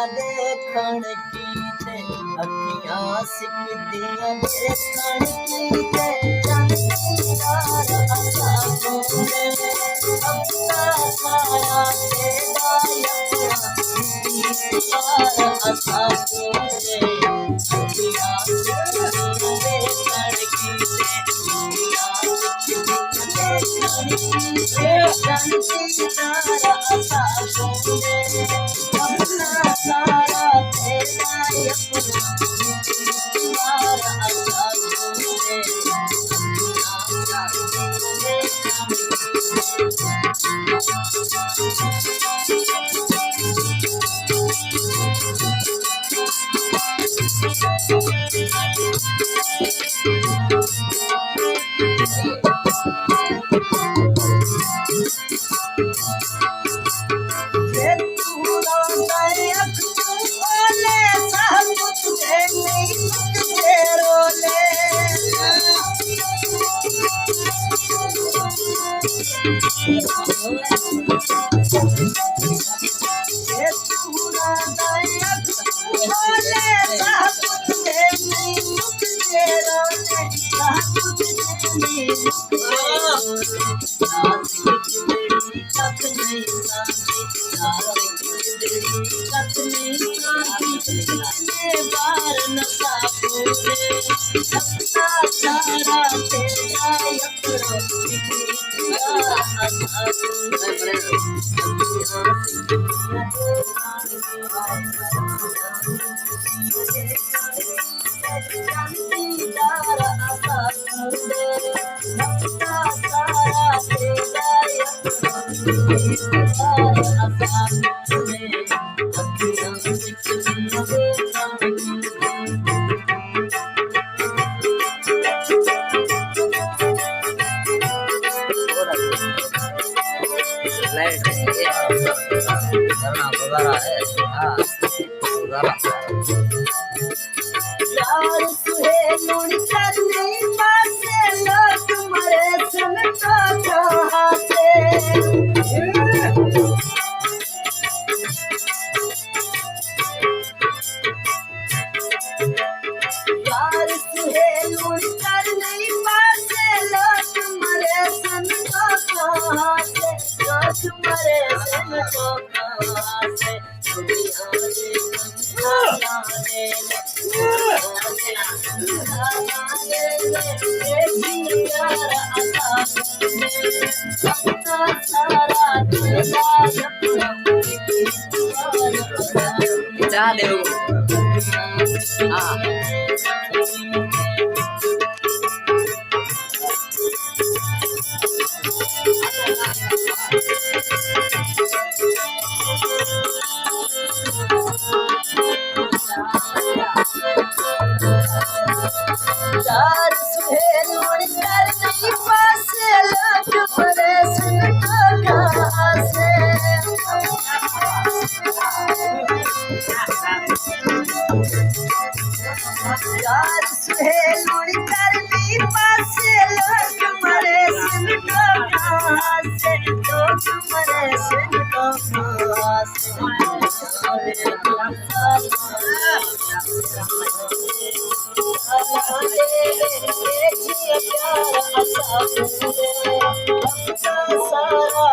देखण की ते अखियां सिकदियां देखण की ते चंदीदार असा बोले अपना सारा तेरा यकना दीदार असा बोले अखियां सिकदियां देखण की ते अखियां सिकदियां देखण की ते चंदीदार असा बोले अपना सारा तेरा यकना दीदार असा बोले यार सुहेलुन करने पासे लोग मरे सुनता कहाँ से यार सुहेलुन करने पासे लोग मरे सुनता कहाँ से लोग मरे सुनता कहाँ से दुनिया यार सुहेलुन करने पासे लोग मरे सुनता कहाँ से यार सुहेलुन करने पासे लोग मरे सुनता कहाँ से लोग मरे सुनता कहाँ से सारा